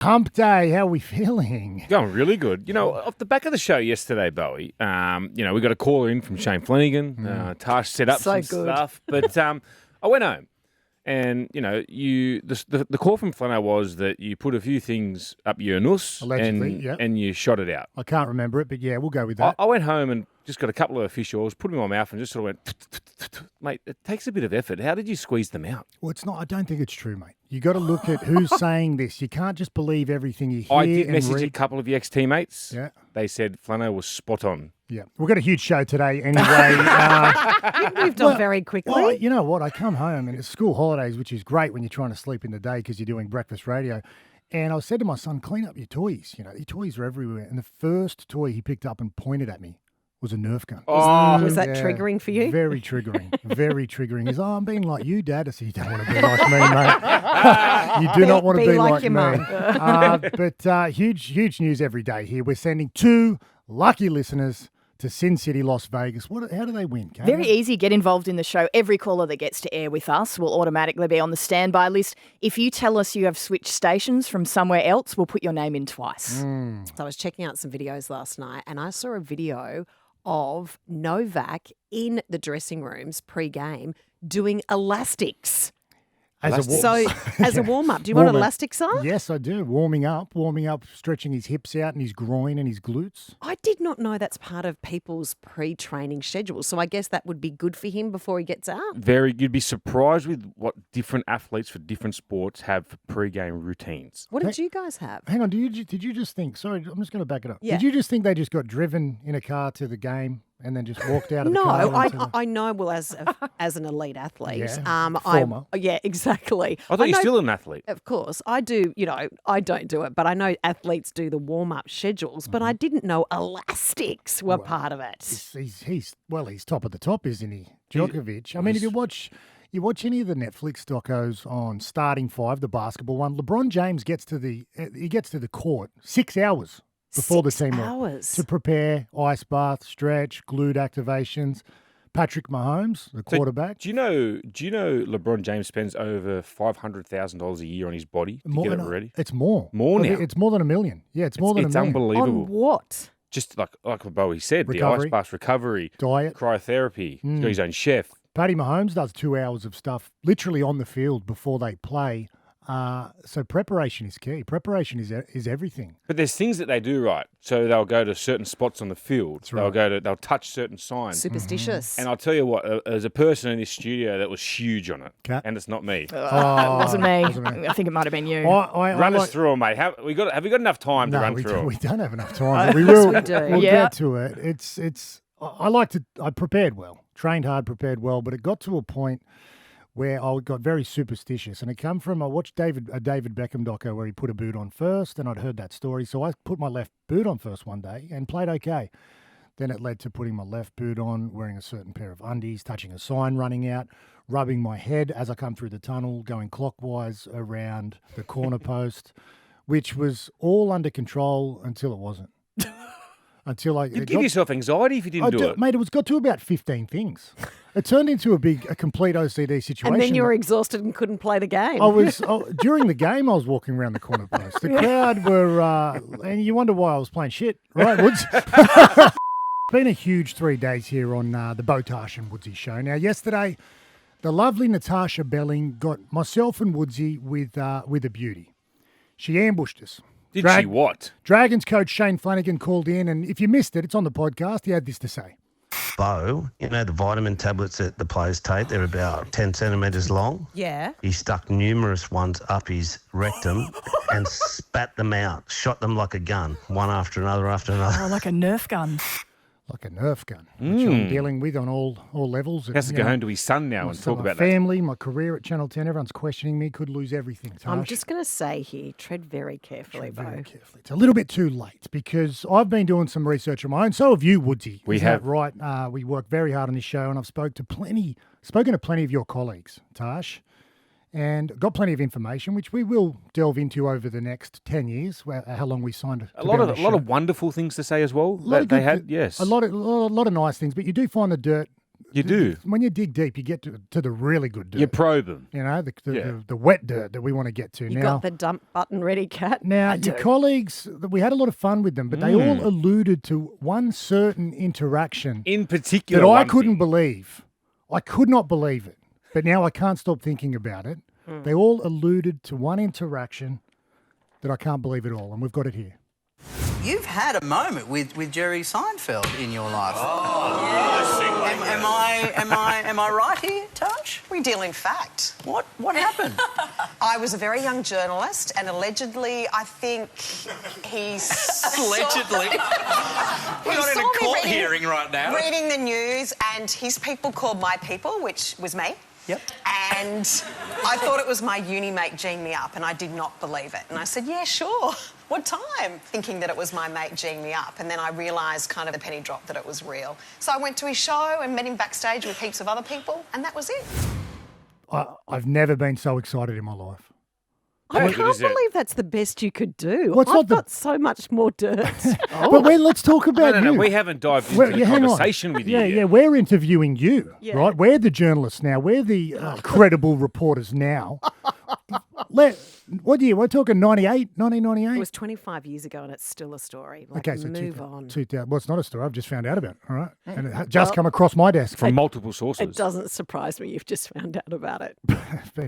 Hump day, how are we feeling? Going really good. You know, off the back of the show yesterday, Bowie, we got a call in from Shane Flanagan. Tarsh set up some stuff. But I went home and, the call from Flano was that you put a few things up your nuss and you shot it out. I can't remember it, but yeah, we'll go with that. I went home and just got a couple of fish oils, put them in my mouth and just sort of went, mate, it takes a bit of effort. How did you squeeze them out? Well, it's not. I don't think it's true, mate. You got to look at who's saying this. You can't just believe everything you hear. I did message read. a couple of your ex-teammates. Yeah. They said Flano was spot on. Yeah. We've got a huge show today anyway. You moved on very quickly. Well, you know what? I come home and it's school holidays, which is great when you're trying to sleep in the day because you're doing breakfast radio. And I said to my son, clean up your toys. You know, your toys are everywhere. And the first toy he picked up and pointed at me was a Nerf gun. Oh, was that triggering for you? Very triggering. Very triggering. He's, I'm being like you, Dad. I said, you don't want to be like me, mate. You do not want to be like your me. But huge news every day here. We're sending 2 lucky listeners to Sin City, Las Vegas. How do they win, Kate? Very easy. Get involved in the show. Every caller that gets to air with us will automatically be on the standby list. If you tell us you have switched stations from somewhere else, we'll put your name in twice. So I was checking out some videos last night and I saw a video of Novak in the dressing rooms pre-game doing elastics. As a warm-up. Do you want elastics on? Yes, I do. Warming up, stretching his hips out and his groin and his glutes. I did not know that's part of people's pre-training schedule. So I guess that would be good for him before he gets out. You'd be surprised with what different athletes for different sports have for pre-game routines. What did you guys have? Hang on, did you just think, sorry, I'm just going to back it up. Yeah. Did you just think they just got driven in a car to the game and then just walked out of the car? No, I know. Well, as an elite athlete, former. Yeah, exactly. I thought you're still an athlete. Of course, I do. I don't do it, but I know athletes do the warm-up schedules. But I didn't know elastics were part of it. He's top of the top, isn't he, Djokovic? I mean, if you watch any of the Netflix docos on Starting Five, the basketball one, LeBron James gets to the court 6 hours. Before the team to prepare, ice bath, stretch, glute activations. Patrick Mahomes, the quarterback. Do you know LeBron James spends over $500,000 a year on his body to get it ready? It's more. More now. It's more than $1 million. Yeah, it's more than $1 million. It's unbelievable. On what? Just like what Bowie said, Recovery. the ice bath recovery, Diet, cryotherapy. He's got his own chef. Patty Mahomes does 2 hours of stuff literally on the field before they play. So preparation is key. Preparation is everything. But there's things that they do right. So they'll go to certain spots on the field. That's right. They'll touch certain signs. Superstitious. And I'll tell you what, there's a person in this studio that was huge on it. Kat? And it's not me. It wasn't me. I think it might have been you. Run us through it, mate. Have we got enough time to run through it? We don't have enough time. But we will. we do. We'll get to it. I prepared well, trained hard, prepared well, but it got to a point where I got very superstitious. And it come from, I watched a David Beckham doco where he put a boot on first, and I'd heard that story. So I put my left boot on first one day and played okay. Then it led to putting my left boot on, wearing a certain pair of undies, touching a sign running out, rubbing my head as I come through the tunnel, going clockwise around the corner post, which was all under control until it wasn't. You'd give yourself anxiety if you didn't do it. Mate, it got to about 15 things. It turned into a complete OCD situation. And then you were exhausted and couldn't play the game. During the game, I was walking around the corner post. The crowd were, and you wonder why I was playing shit, right, Woods? It's been a huge 3 days here on the Beau, Tarsh and Woodsy show. Now, yesterday, the lovely Natarsha Belling got myself and Woodsy with a beauty. She ambushed us. Did she what? Dragons coach Shane Flanagan called in, and if you missed it, it's on the podcast. He had this to say. Beau, the vitamin tablets that the players take, they're about 10 centimetres long. Yeah. He stuck numerous ones up his rectum and spat them out, shot them like a gun, one after another after another. Oh, like a Nerf gun. Like a Nerf gun, which I'm dealing with on all levels. He has to go home to his son now and talk about my family, my career at Channel 10. Everyone's questioning me. Could lose everything. Tarsh. I'm just going to say here, tread very carefully, Beau. Very carefully. It's a little bit too late because I've been doing some research of my own. So have you, Woodsy. We have. Right. We work very hard on this show, and I've spoken to plenty of your colleagues, Tarsh, and got plenty of information, which we will delve into over the next 10 years, how long we signed a lot of wonderful things to say as well. Yes. A lot of nice things, but you do find the dirt You do. When you dig deep, you get to the really good dirt. You probe them. You know, the wet dirt that we want to get to. You now, got the dump button ready, Kat? Now, your colleagues, we had a lot of fun with them, but they all alluded to one certain interaction In particular, that I one couldn't thing. believe. I could not believe it, but now I can't stop thinking about it. They all alluded to one interaction that I can't believe at all, and we've got it here. You've had a moment with Jerry Seinfeld in your life. Am I right here, Tarsh? We deal in fact. What happened? I was a very young journalist, and allegedly, I think he's Allegedly. We're not in a court hearing right now. reading the news, and his people called my people, which was me. Yep. And I thought it was my uni mate geeing me up, and I did not believe it. And I said, yeah, sure. What time? Thinking that it was my mate geeing me up. And then I realised kind of the penny drop that it was real. So I went to his show and met him backstage with heaps of other people, and that was it. I've never been so excited in my life. I good can't is it? believe that's the best you could do. What's I've not the- got so much more dirt. But let's talk about No, you. we haven't dived into Well, the hang on. conversation with you yet. Yeah, we're interviewing you, Yeah. right? We're the journalists now. We're the credible reporters now. What year? We're talking 98, 1998? It was 25 years ago, and it's still a story. Like, Okay, so move on. 2000. Well, it's not a story. I've just found out about it, all right? And it just come across my desk. From multiple sources. It doesn't surprise me you've just found out about it.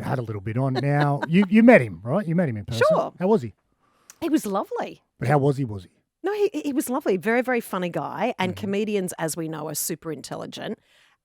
Had a little bit on. Now, you met him, right? You met him in person. Sure. How was he? He was lovely. But how was he? Was he? No, he was lovely. Very, very funny guy. Mm-hmm. And comedians, as we know, are super intelligent.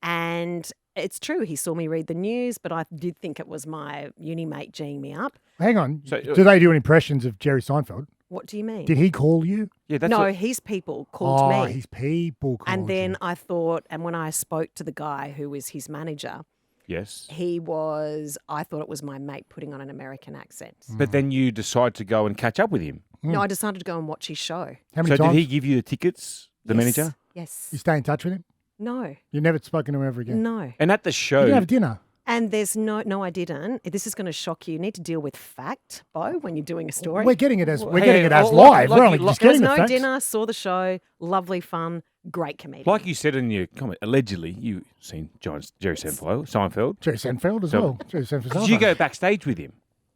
And it's true. He saw me read the news, but I did think it was my uni mate geeing me up. Hang on. So, do they do impressions of Jerry Seinfeld? What do you mean? Did he call you? Yeah, that's no, what- his people called me. His people called And then you. I thought, and when I spoke to the guy who was his manager, Yes. I thought it was my mate putting on an American accent. But then you decide to go and catch up with him. No, I decided to go and watch his show. How many So times? did he give you the tickets, the Yes. manager? Yes. You stay in touch with him? No. You've never spoken to him ever again? No. And at the You show, didn't have dinner? And there's no, I didn't. This is going to shock you. You need to deal with fact, Beau, when you're doing a story. We're getting it as Hey, live. like We're only you- just There was getting the no facts. dinner, saw the show, lovely fun, great comedian. like you said in your comment, allegedly you've seen Jerry Seinfeld. Jerry Seinfeld as So- well. Jerry Seinfeld. Did you go backstage with him?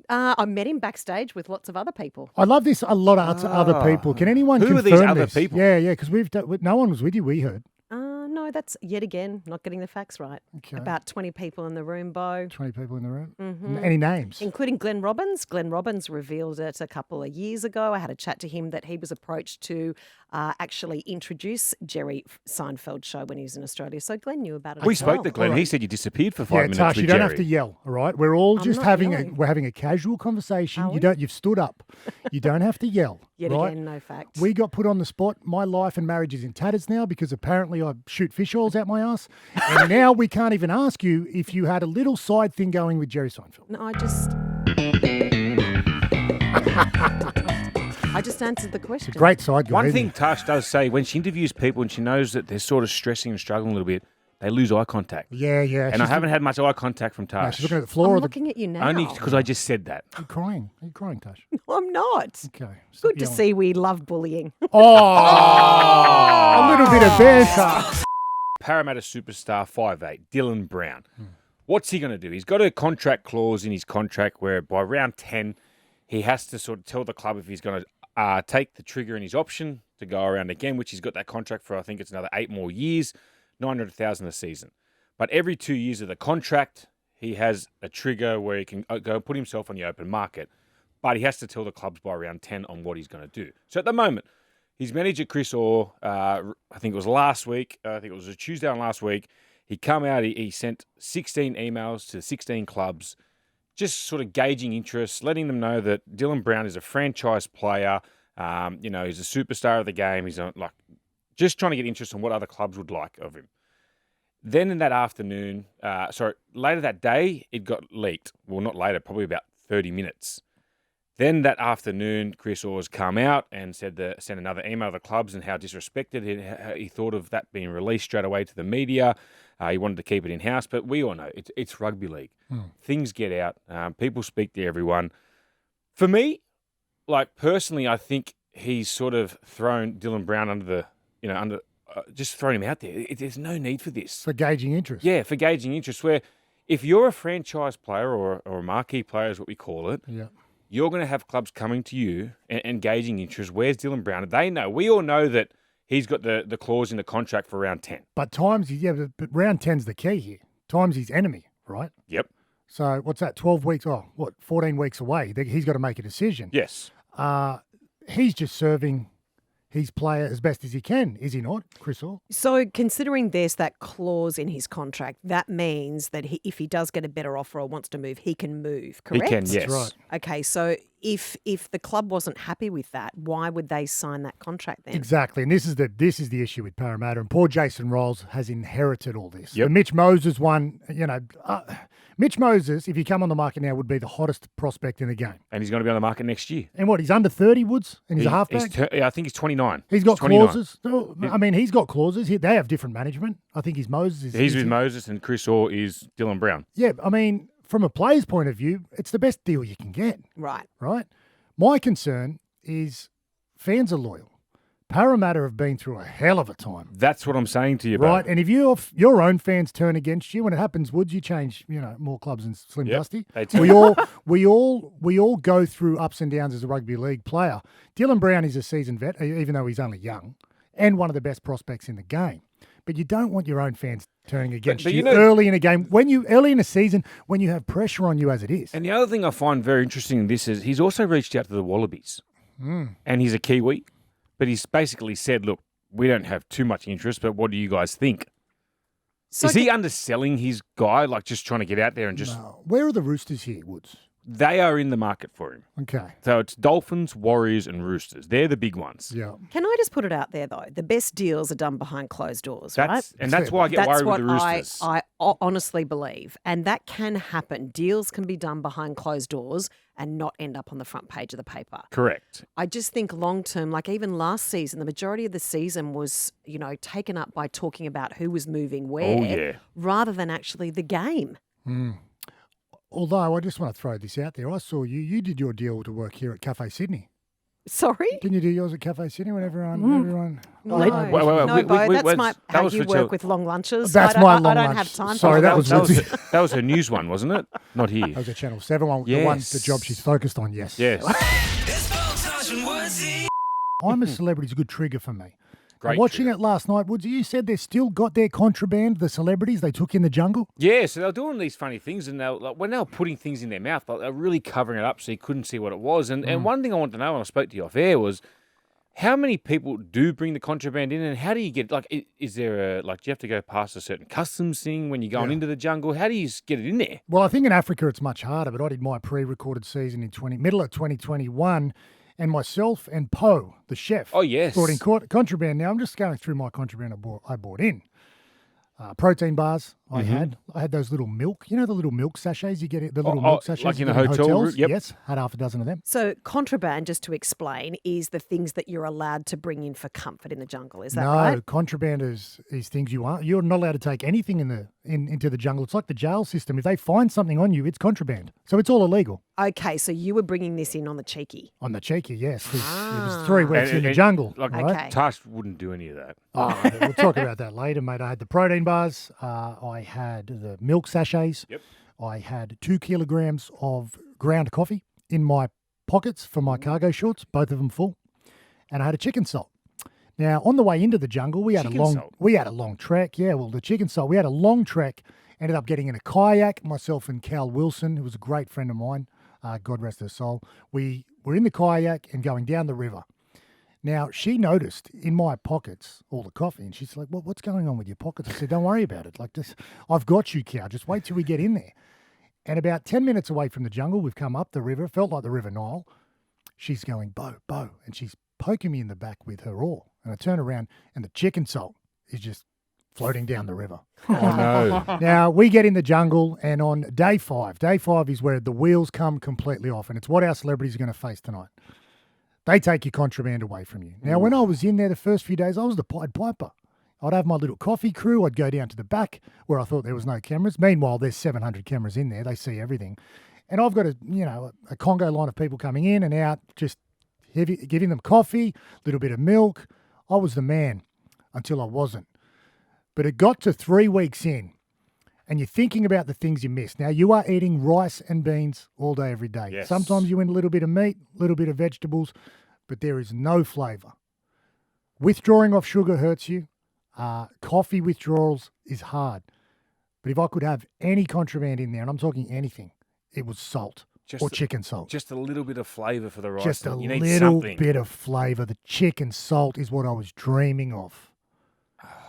I met him backstage with lots of other people. I love this. A lot of other people. Can anyone Who are confirm these other this? people? Yeah, because no one was with you. We heard No, that's yet again not getting the facts right. Okay. About 20 people in the room, Beau, 20 people in the room. Mm-hmm. Any names? including Glenn Robbins. Glenn Robbins revealed it a couple of years ago. I had a chat to him that he was approached to actually introduce Jerry Seinfeld show when he was in Australia. So Glenn knew about it. We as spoke well. to Glenn. all right. He said you disappeared for 5 Yeah, minutes Tarsh, with you don't Jerry. have to yell. All right, we're all I'm just not having yelling. we're having a casual conversation. Are we? You've stood up. You don't have to yell. Yet right? again, no facts. We got put on the spot. My life and marriage is in tatters now because apparently I shoot fish oils out my ass. And now we can't even ask you if you had a little side thing going with Jerry Seinfeld. No, I just answered the question. Great side guy. One isn't thing he? Tash does say, when she interviews people and she knows that they're sort of stressing and struggling a little bit, they lose eye contact. Yeah. And I haven't had much eye contact from No, Tash. she's looking at the floor. I'm Or the, looking at you now. Only because I just said that. Are you crying? Are you crying, Tash? I'm not. Okay. stop Good to yelling. see we love bullying. Oh, a little bit of banter. Parramatta superstar 5'8", Dylan Brown. What's he going to do? He's got a contract clause in his contract where by round 10, he has to sort of tell the club if he's going to take the trigger in his option to go around again, which he's got that contract for, I think it's another 8 more years, $900,000 a season. But every 2 years of the contract, he has a trigger where he can go and put himself on the open market. But he has to tell the clubs by round 10 on what he's going to do. So at the moment, his manager, Chris Orr, I think it was last week, I think it was a Tuesday on last week, he come out, he sent 16 emails to 16 clubs, just sort of gauging interest, letting them know that Dylan Brown is a franchise player, he's a superstar of the game, he's just trying to get interest on what other clubs would like of him. Then in that afternoon, later that day, it got leaked. Well, not later, probably about 30 minutes. Then that afternoon, Chris Orr's come out and sent another email to the clubs and how disrespected he thought of that being released straight away to the media. He wanted to keep it in-house, but we all know it's rugby league. Things get out. People speak to everyone. For me, personally, I think he's sort of thrown Dylan Brown under just throwing him out there. There's no need for this. For gauging interest. Yeah, for gauging interest. Where if you're a franchise player or a marquee player is what we call it, Yeah. you're going to have clubs coming to you and gauging interest. Where's Dylan Brown? They know. We all know that he's got the clause in the contract for round 10. But but round 10's the key here. Time's his enemy, right? Yep. So what's that, 12 weeks? 14 weeks away. He's got to make a decision. Yes. He's just serving his player as best as he can, is he not, Chris Orr? So considering there's that clause in his contract, that means that if he does get a better offer or wants to move, he can move, correct? He can, yes. That's right. Okay, so if the club wasn't happy with that, why would they sign that contract then? Exactly, and this is the issue with Parramatta, and poor Jason Rolls has inherited all this. Yep. The Mitch Moses one, Mitch Moses, if he come on the market now, would be the hottest prospect in the game. And he's going to be on the market next year. And what, he's under 30, Woods, and he's a halfback? I think he's 29. He's got 29. clauses. I mean, he's got clauses. They have different management. I think Moses. He's with Moses, and Chris Orr is Dylan Brown. Yeah, I mean, from a player's point of view, it's the best deal you can get. Right. Right? My concern is fans are loyal. Parramatta have been through a hell of a time. That's what I'm saying to you, Right, bro. and if your own fans turn against you, when it happens, Woods, you change, more clubs than Slim Yep, Dusty. they do. We all go through ups and downs as a rugby league player. Dylan Brown is a seasoned vet, even though he's only young, and one of the best prospects in the game. But you don't want your own fans turning against you early in a game, early in a season when you have pressure on you as it is. And the other thing I find very interesting in this is he's also reached out to the Wallabies, and he's a Kiwi. But he's basically said, look, we don't have too much interest, but what do you guys think? So is he underselling his guy, like just trying to get out there and just... No. Where are the Roosters here, Woods? They are in the market for him. Okay. So it's Dolphins, Warriors and Roosters. They're the big ones. Yeah. Can I just put it out there, though? The best deals are done behind closed doors, right? And that's why I get That's worried what with the Roosters. I honestly believe. And that can happen. Deals can be done behind closed doors and not end up on the front page of the paper. Correct. I just think long term, like even last season, the majority of the season was, taken up by talking about who was moving where rather than actually the game. Although I just want to throw this out there. I saw you did your deal to work here at Cafe Sydney. Sorry? Didn't you do yours at Cafe Sydney when everyone... No, Wait, Bo, that's how was you for work Chil- with long lunches. That's I my don't, long I don't lunch. have time Sorry, for that was that was her news one, wasn't it? Not here. That was a Channel 7 one, the one, Yes. the job she's focused on, yes. Yes. It's Beau, Tarsh and Woodsy. I'm a celebrity is a good trigger for me. Great Watching trigger. it last night, Woodsy, you said they still got their contraband, the celebrities they took in the jungle? Yeah, so they're doing these funny things, and when they were putting things in their mouth, they're really covering it up so you couldn't see what it was. And one thing I wanted to know when I spoke to you off air was, how many people do bring the contraband in, and how do you get, is there do you have to go past a certain customs thing when you're going into the jungle? How do you get it in there? Well, I think in Africa it's much harder, but I did my pre-recorded season in middle of 2021, and myself and Beau, the chef, Oh, yes. brought in contraband. Now, I'm just going through my contraband I bought in. Protein bars I had. I had those little milk, the little milk sachets you get, the little milk sachets like you in a get hotel hotels. room? Yep. Yes, had half a dozen of them. So contraband, just to explain, is the things that you're allowed to bring in for comfort in the jungle. Is that No, right? contraband is things you're not allowed to take anything into the jungle. It's like the jail system. If they find something on you, it's contraband. So it's all illegal. Okay, so you were bringing this in on the cheeky. On the cheeky, yes. 'Cause it was 3 weeks And- in the and- jungle. like- right? Okay. Tarsh wouldn't do any of that. Oh, we'll talk about that later, mate. I had the protein bars. I had the milk sachets. Yep. I had 2 kilograms of ground coffee in my pockets for my cargo shorts, both of them full. And I had a chicken salt. Now, on the way into the jungle, we had Chicken a salt? long trek. Yeah, well, the chicken salt. We had a long trek. Ended up getting in a kayak, myself and Cal Wilson, who was a great friend of mine. God rest her soul. We were in the kayak and going down the river. Now, she noticed in my pockets all the coffee, and she's like, well, what's going on with your pockets? I said, don't worry about it. I've got you, Cal. Just wait till we get in there. And about 10 minutes away from the jungle, we've come up the river. It felt like the River Nile. She's going, Beau, and she's poking me in the back with her oar. And I turn around, and the chicken salt is just floating down the river. Oh, no. Now, we get in the jungle, and on day 5 is where the wheels come completely off, and it's what our celebrities are going to face tonight. They take your contraband away from you. Now, when I was in there the first few days, I was the Pied Piper. I'd have my little coffee crew. I'd go down to the back where I thought there was no cameras. Meanwhile, there's 700 cameras in there. They see everything. And I've got a Congo line of people coming in and out, just giving them coffee, a little bit of milk. I was the man. until I wasn't. But it got to 3 weeks in, and you're thinking about the things you missed. Now, you are eating rice and beans all day, every day. Yes. Sometimes you eat a little bit of meat, a little bit of vegetables, but there is no flavour. Withdrawing off sugar hurts you. Coffee withdrawals is hard. But if I could have any contraband in there, and I'm talking anything, it was salt or chicken salt. Just a little bit of flavour for the rice. Just a You need little something. bit of flavour. The chicken salt is what I was dreaming of.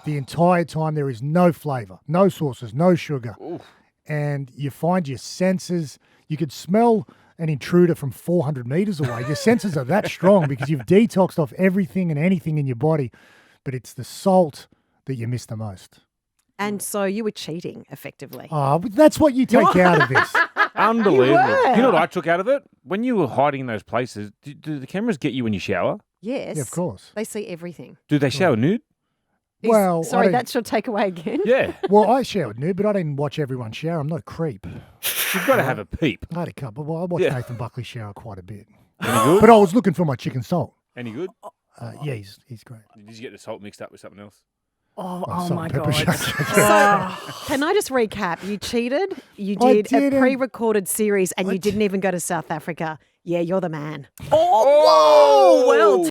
The entire time there is no flavour, no sauces, no sugar. Oof. And you find your senses, you could smell an intruder from 400 metres away. Your senses are that strong because you've detoxed off everything and anything in your body. But it's the salt that you miss the most. And so you were cheating, effectively. Oh, but that's what you take out of this. Unbelievable. You know what I took out of it? When you were hiding in those places, do the cameras get you when you shower? Yes. Yeah, of course. They see everything. Do they shower nude? Well, Sorry, that's your takeaway again? Yeah. Well, I showered nude, but I didn't watch everyone shower. I'm not a creep. You've got to have a peep. I had a couple. Well, I watched Yeah. Nathan Buckley shower quite a bit. Any good? But I was looking for my chicken salt. Any good? Yeah, he's great. Did you get the salt mixed up with something else? Oh, Salt my and pepper God. shakes. Can I just recap? You cheated. You I did a didn't. pre-recorded series, and you didn't even go to South Africa. Yeah, you're the man. Oh, whoa! Well